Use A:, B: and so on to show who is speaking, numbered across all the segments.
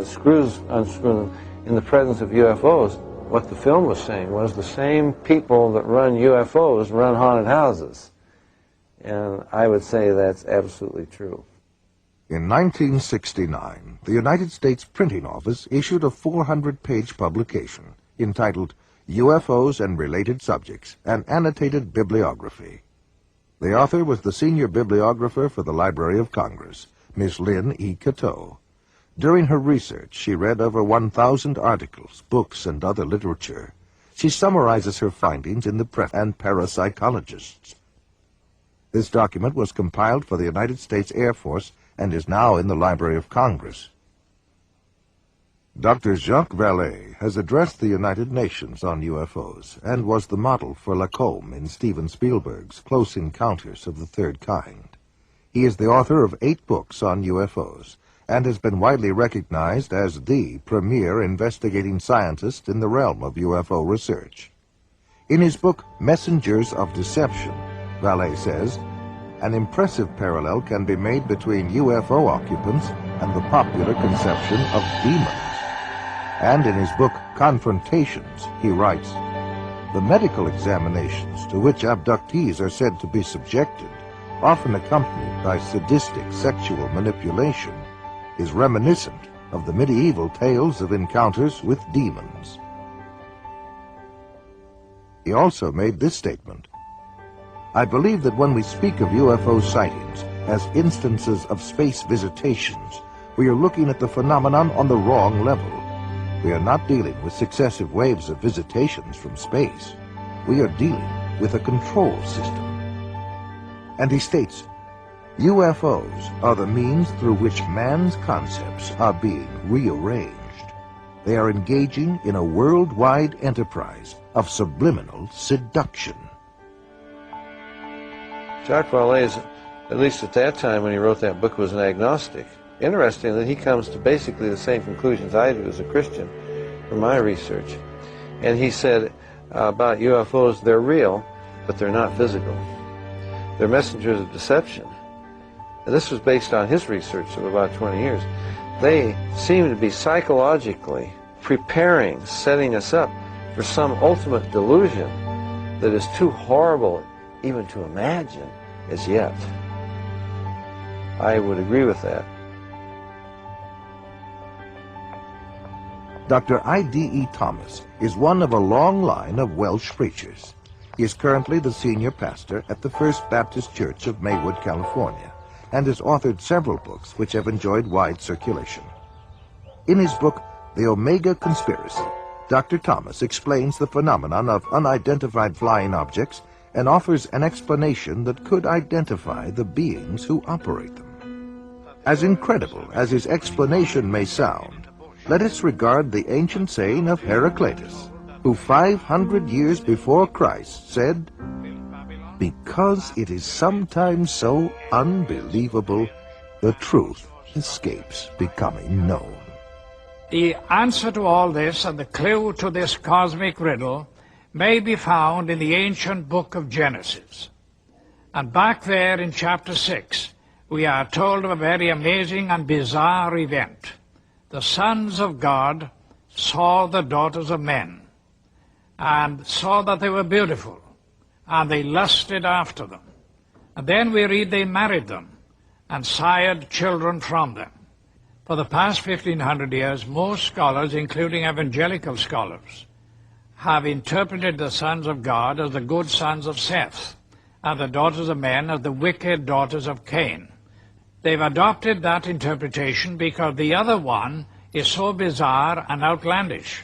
A: unscrews in the presence of UFOs, what the film was saying was the same people that run UFOs run haunted houses. And I would say that's absolutely true.
B: In 1969, the United States Printing Office issued a 400-page publication entitled UFOs and Related Subjects, an Annotated Bibliography. The author was the senior bibliographer for the Library of Congress, Miss Lynn E. Cateau. During her research, she read over 1,000 articles, books, and other literature. She summarizes her findings in the preface and parapsychologists. This document was compiled for the United States Air Force and is now in the Library of Congress. Dr. Jacques Vallée has addressed the United Nations on UFOs and was the model for Lacombe in Steven Spielberg's Close Encounters of the Third Kind. He is the author of 8 books on UFOs and has been widely recognized as the premier investigating scientist in the realm of UFO research. In his book, Messengers of Deception, Vallée says, an impressive parallel can be made between UFO occupants and the popular conception of demons. And in his book, Confrontations, he writes, the medical examinations to which abductees are said to be subjected, often accompanied by sadistic sexual manipulation, is reminiscent of the medieval tales of encounters with demons. He also made this statement, I believe that when we speak of UFO sightings as instances of space visitations, we are looking at the phenomenon on the wrong level. We are not dealing with successive waves of visitations from space. We are dealing with a control system. And he states, UFOs are the means through which man's concepts are being rearranged. They are engaging in a worldwide enterprise of subliminal seduction.
A: Jacques Vallée, at least at that time when he wrote that book, was an agnostic. Interesting that he comes to basically the same conclusions I do as a Christian from my research. And he said about UFOs, they're real, but they're not physical. They're messengers of deception. And this was based on his research of about 20 years. They seem to be psychologically preparing, setting us up for some ultimate delusion that is too horrible even to imagine as yet. I would agree with that.
B: Dr. I.D.E. Thomas is one of a long line of Welsh preachers. He is currently the senior pastor at the First Baptist Church of Maywood, California, and has authored several books which have enjoyed wide circulation. In his book, The Omega Conspiracy, Dr. Thomas explains the phenomenon of unidentified flying objects and offers an explanation that could identify the beings who operate them. As incredible as his explanation may sound, let us regard the ancient saying of Heraclitus, who 500 years before Christ said, because it is sometimes so unbelievable, the truth escapes becoming known.
C: The answer to all this and the clue to this cosmic riddle may be found in the ancient book of Genesis. And back there in chapter 6, we are told of a very amazing and bizarre event. The sons of God saw the daughters of men and saw that they were beautiful, and they lusted after them. And then we read they married them and sired children from them. For the past 1,500 years, most scholars, including evangelical scholars, have interpreted the sons of God as the good sons of Seth, and the daughters of men as the wicked daughters of Cain. They've adopted that interpretation because the other one is so bizarre and outlandish.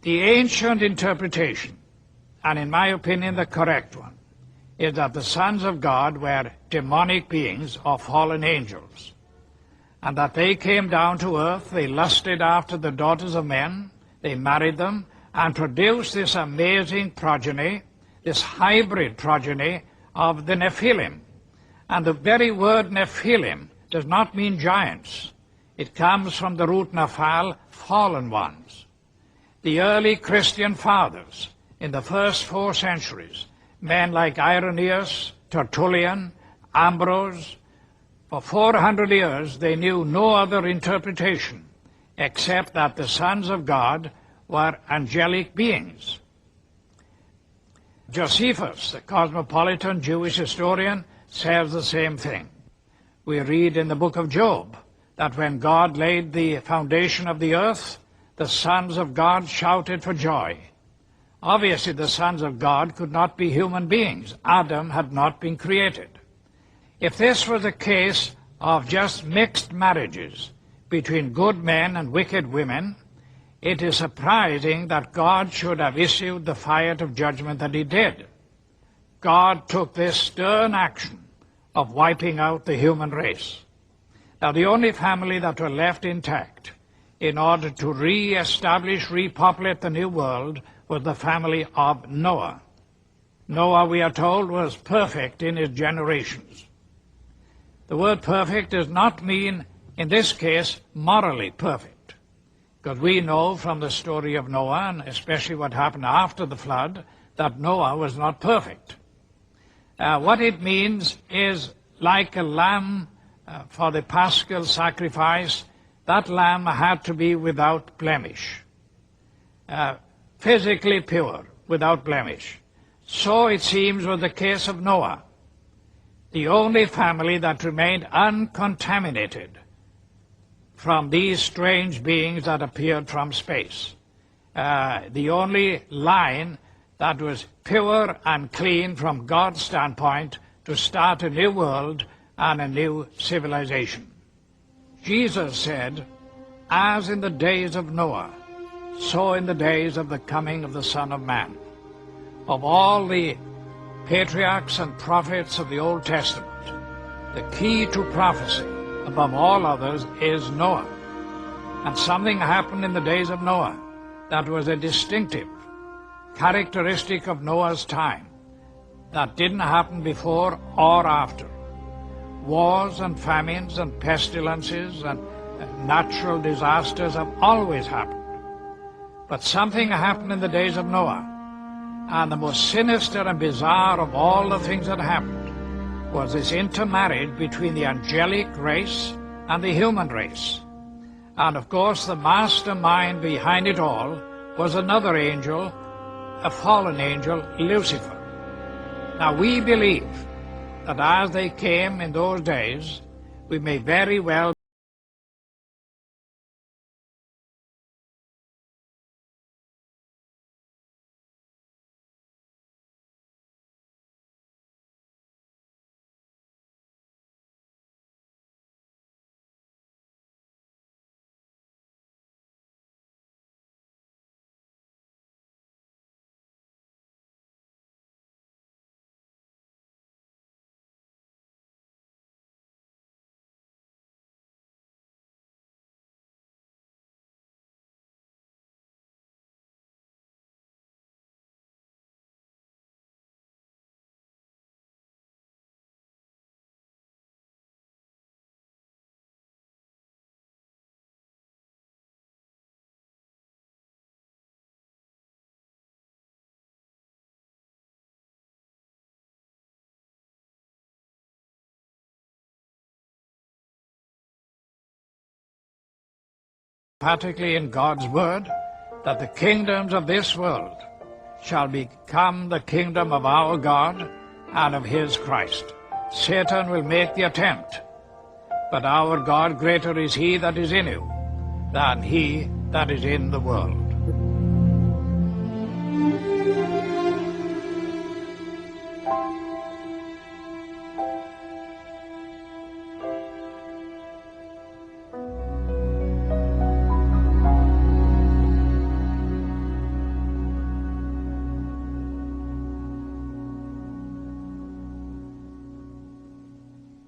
C: The ancient interpretation, and in my opinion the correct one, is that the sons of God were demonic beings or fallen angels, and that they came down to earth, they lusted after the daughters of men, they married them, and produced this amazing progeny, this hybrid progeny of the Nephilim. And the very word Nephilim does not mean giants. It comes from the root Nephal, fallen ones. The early Christian fathers in the first 4 centuries, men like Irenaeus, Tertullian, Ambrose, for 400 years they knew no other interpretation except that the sons of God were angelic beings. Josephus, the cosmopolitan Jewish historian, says the same thing. We read in the book of Job that when God laid the foundation of the earth, the sons of God shouted for joy. Obviously, the sons of God could not be human beings. Adam had not been created. If this was a case of just mixed marriages between good men and wicked women, it is surprising that God should have issued the fire of judgment that he did. God took this stern action of wiping out the human race. Now, the only family that were left intact in order to re-establish, repopulate the new world was the family of Noah. Noah, we are told, was perfect in his generations. The word perfect does not mean, in this case, morally perfect, because we know from the story of Noah, and especially what happened after the flood, that Noah was not perfect. What it means is like a lamb for the paschal sacrifice, that lamb had to be without blemish, physically pure, without blemish. So it seems was the case of Noah, the only family that remained uncontaminated from these strange beings that appeared from space. The only line that was pure and clean from God's standpoint to start a new world and a new civilization. Jesus said, as in the days of Noah, so in the days of the coming of the Son of Man. Of all the patriarchs and prophets of the Old Testament, the key to prophecy above all others is Noah. And something happened in the days of Noah that was a distinctive characteristic of Noah's time that didn't happen before or after. Wars and famines and pestilences and natural disasters have always happened. But something happened in the days of Noah, and the most sinister and bizarre of all the things that happened was this intermarriage between the angelic race and the human race. And of course the mastermind behind it all was another angel, a fallen angel, Lucifer. Now we believe that as they came in those days, we may very well emphatically in God's word that the kingdoms of this world shall become the kingdom of our God and of his Christ. Satan will make the attempt, but our God, greater is he that is in you than he that is in the world.